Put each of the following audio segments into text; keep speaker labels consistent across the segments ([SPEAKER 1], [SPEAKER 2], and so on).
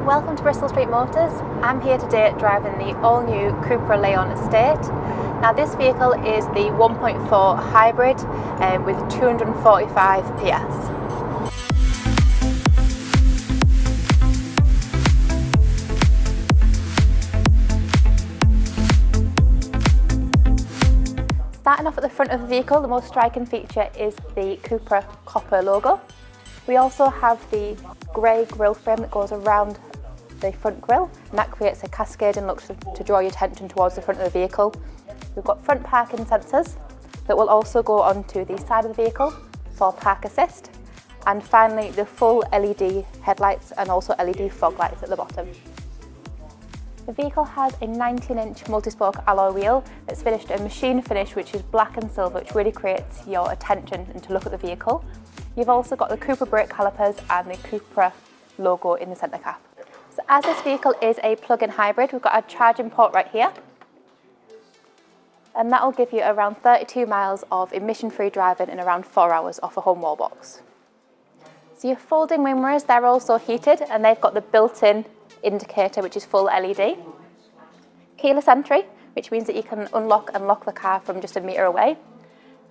[SPEAKER 1] Welcome to Bristol Street Motors. I'm here today driving the all-new Cupra Leon Estate. Now this vehicle is the 1.4 hybrid with 245 PS. Starting off at the front of the vehicle, the most striking feature is the CUPRA copper logo. We also have the grey grille frame that goes around the front grille, and that creates a cascading look to draw your attention towards the front of the vehicle. We've got front parking sensors that will also go onto the side of the vehicle for park assist, and finally the full LED headlights and also LED fog lights at the bottom. The vehicle has a 19-inch multi-spoke alloy wheel that's finished a machine finish which is black and silver, which really creates your attention and to look at the vehicle. You've also got the Cupra brake calipers and the Cupra logo in the centre cap. So as this vehicle is a plug-in hybrid, we've got a charging port right here, and that will give you around 32 miles of emission-free driving in around 4 hours off a home wall box. So your folding wing mirrors, they're also heated and they've got the built-in indicator which is full LED. Keyless entry, which means that you can unlock and lock the car from just a metre away.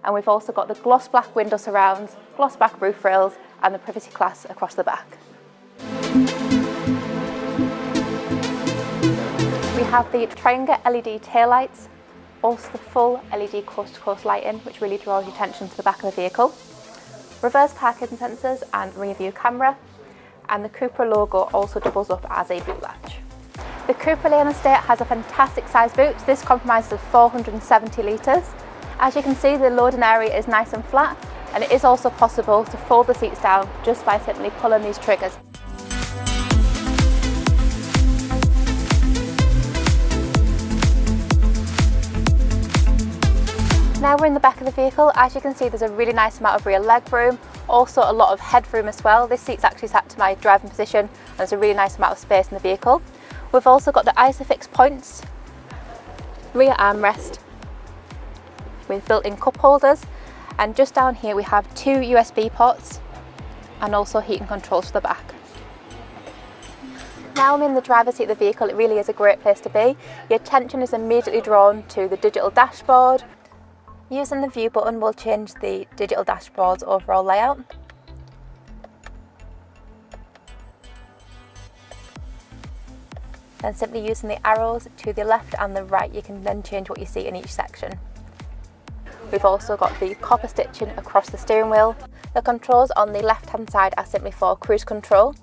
[SPEAKER 1] And we've also got the gloss black window surrounds, gloss black roof rails and the privacy glass across the back. We have the triangle LED taillights, also the full LED coast-to-coast lighting which really draws your attention to the back of the vehicle. Reverse parking sensors and rear view camera, and the Cupra logo also doubles up as a boot latch. The Cupra Leon Estate has a fantastic size boot. This compromises of 470 litres. As you can see, the loading area is nice and flat, and it is also possible to fold the seats down just by simply pulling these triggers. Now we're in the back of the vehicle. As you can see, there's a really nice amount of rear leg room, also a lot of headroom as well. This seat's actually sat to my driving position and there's a really nice amount of space in the vehicle. We've also got the ISOFIX points, rear armrest with built-in cup holders, and just down here we have 2 USB ports and also heating controls for the back. Now I'm in the driver's seat of the vehicle. It really is a great place to be. Your attention is immediately drawn to the digital dashboard. Using the view button will change the digital dashboard's overall layout. Then simply using the arrows to the left and the right, you can then change what you see in each section. We've also got the copper stitching across the steering wheel. The controls on the left hand side are simply for cruise control.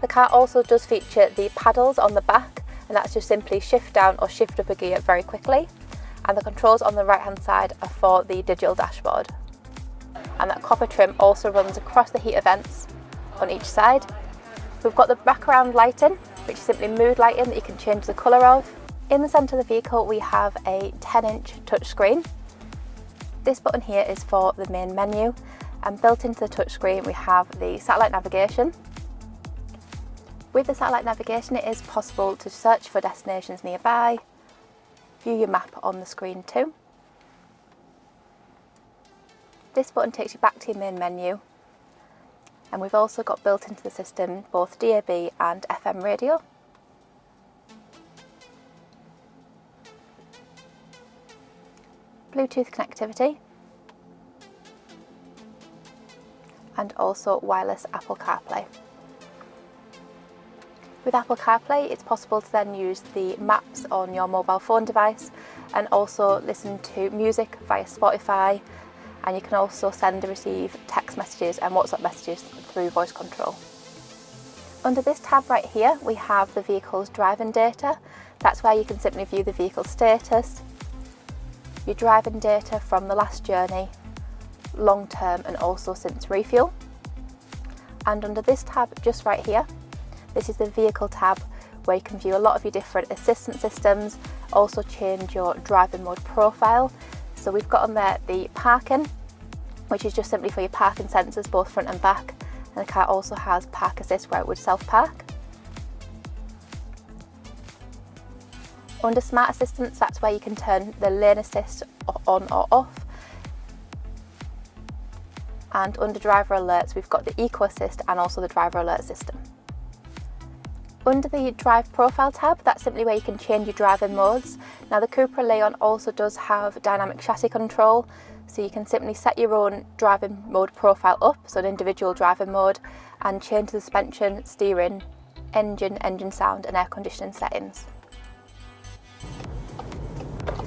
[SPEAKER 1] The car also does feature the paddles on the back, and that's just simply shift down or shift up a gear very quickly. And the controls on the right hand side are for the digital dashboard. And that copper trim also runs across the heater vents on each side. We've got the wraparound lighting, which is simply mood lighting that you can change the colour of. In the centre of the vehicle we have a 10-inch touchscreen. This button here is for the main menu, and built into the touchscreen we have the satellite navigation. With the satellite navigation it is possible to search for destinations nearby, view your map on the screen too. This button takes you back to your main menu, and we've also got built into the system both DAB and FM radio. Bluetooth connectivity, and also wireless Apple CarPlay. With Apple CarPlay, it's possible to then use the maps on your mobile phone device and also listen to music via Spotify, and you can also send and receive text messages and WhatsApp messages through voice control. Under this tab right here, we have the vehicle's driving data. That's where you can simply view the vehicle status, your driving data from the last journey, long term and also since refuel. And under this tab just right here, this is the vehicle tab where you can view a lot of your different assistance systems, also change your driving mode profile. So we've got on there the parking, which is just simply for your parking sensors both front and back, and the car also has park assist where it would self-park. Under smart assistance, that's where you can turn the lane assist on or off. And under driver alerts, we've got the eco assist and also the driver alert system. Under the Drive Profile tab, that's simply where you can change your driving modes. Now the Cupra Leon also does have dynamic chassis control, so you can simply set your own driving mode profile up, so an individual driving mode, and change the suspension, steering, engine sound and air conditioning settings.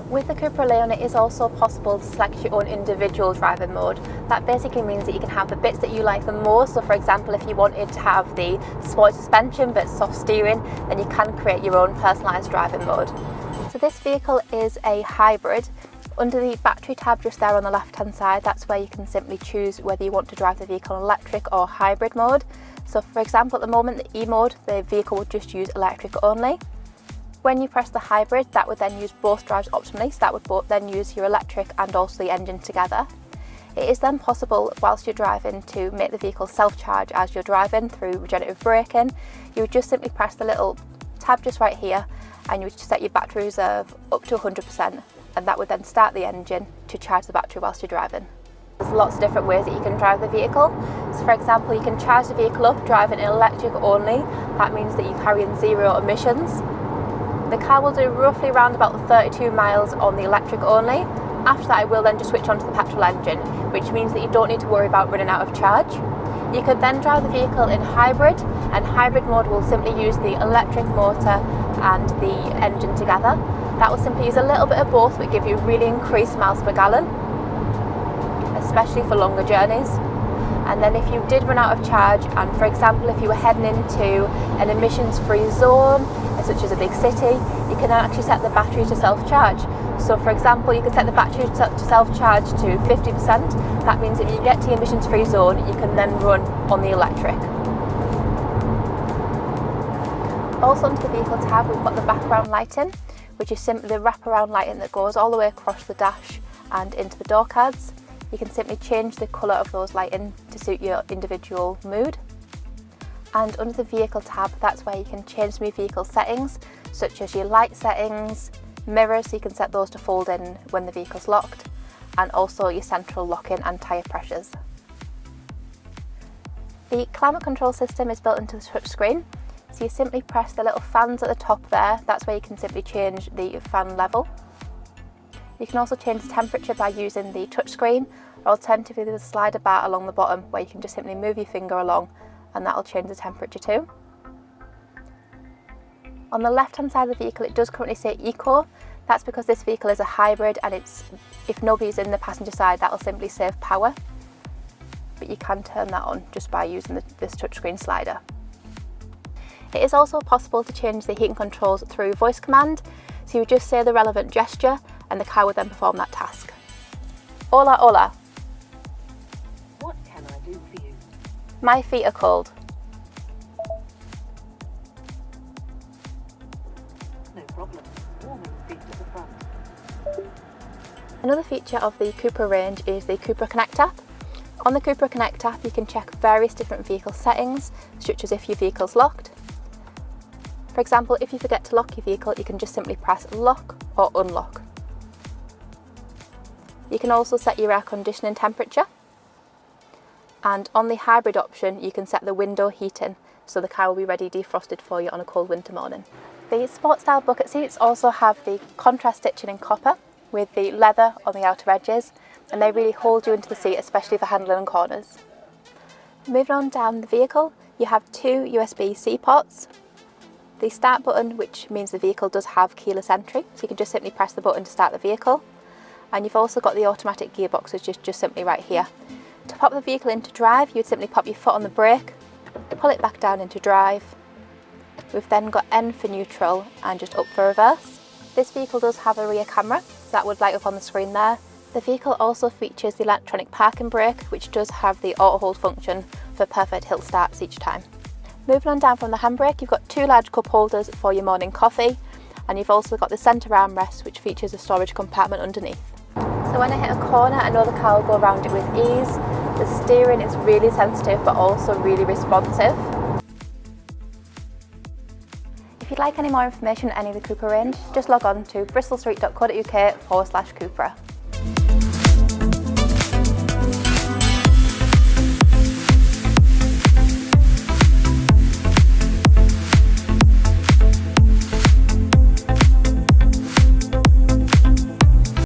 [SPEAKER 1] With the Cupra Leon, it is also possible to select your own individual driving mode. That basically means that you can have the bits that you like the most. So for example, if you wanted to have the sport suspension but soft steering, then you can create your own personalised driving mode. So this vehicle is a hybrid. Under the battery tab just there on the left hand side, that's where you can simply choose whether you want to drive the vehicle in electric or hybrid mode. So for example, at the moment, the E mode, the vehicle would just use electric only. When you press the hybrid, that would then use both drives optimally, so that would then use your electric and also the engine together. It is then possible, whilst you're driving, to make the vehicle self-charge as you're driving through regenerative braking. You would just simply press the little tab just right here, and you would set your battery reserve up to 100%, and that would then start the engine to charge the battery whilst you're driving. There's lots of different ways that you can drive the vehicle. So for example, you can charge the vehicle up driving in electric only. That means that you're carrying 0 emissions. The car will do roughly around about 32 miles on the electric only. After that, it will then just switch on to the petrol engine, which means that you don't need to worry about running out of charge. You could then drive the vehicle in hybrid, and hybrid mode will simply use the electric motor and the engine together. That will simply use a little bit of both, but give you really increased miles per gallon, especially for longer journeys. And then if you did run out of charge, and for example if you were heading into an emissions-free zone, such as a big city, you can actually set the battery to self-charge. So for example, you can set the battery to self-charge to 50%. That means if you get to the emissions-free zone, you can then run on the electric. Also under the vehicle tab, we've got the background lighting, which is simply the wraparound lighting that goes all the way across the dash and into the door cards. You can simply change the colour of those lighting to suit your individual mood. And under the vehicle tab, that's where you can change some of your vehicle settings, such as your light settings, mirrors, so you can set those to fold in when the vehicle's locked, and also your central lock-in and tyre pressures. The climate control system is built into the touchscreen, so you simply press the little fans at the top there. That's where you can simply change the fan level. You can also change the temperature by using the touchscreen, or alternatively there's a slider bar along the bottom where you can just simply move your finger along and that'll change the temperature too. On the left hand side of the vehicle, it does currently say Eco. That's because this vehicle is a hybrid, and if nobody's in the passenger side, that'll simply save power. But you can turn that on just by using this touchscreen slider. It is also possible to change the heating controls through voice command, so you would just say the relevant gesture and the car would then perform that task. Hola, hola.
[SPEAKER 2] What can I do for you?
[SPEAKER 1] My feet are cold.
[SPEAKER 2] No problem. Warming feet at the front.
[SPEAKER 1] Another feature of the Cupra range is the CUPRA Connect App. On the CUPRA Connect App, you can check various different vehicle settings, such as if your vehicle's locked. For example, if you forget to lock your vehicle, you can just simply press lock or unlock. You can also set your air conditioning temperature. And on the hybrid option, you can set the window heating, so the car will be ready defrosted for you on a cold winter morning. The sport style bucket seats also have the contrast stitching in copper with the leather on the outer edges, and they really hold you into the seat, especially for handling and corners. Moving on down the vehicle, you have 2 USB-C ports. The start button, which means the vehicle does have keyless entry, so you can just simply press the button to start the vehicle. And you've also got the automatic gearbox, which is just simply right here. To pop the vehicle into drive, you'd simply pop your foot on the brake, pull it back down into drive. We've then got N for neutral and just up for reverse. This vehicle does have a rear camera, so that would light up on the screen there. The vehicle also features the electronic parking brake, which does have the auto hold function for perfect hill starts each time. Moving on down from the handbrake, you've got 2 large cup holders for your morning coffee, and you've also got the centre armrest, which features a storage compartment underneath. So when I hit a corner, I know the car will go around it with ease. The steering is really sensitive but also really responsive. If you'd like any more information on any of the Cupra range, just log on to bristolstreet.co.uk/Cupra.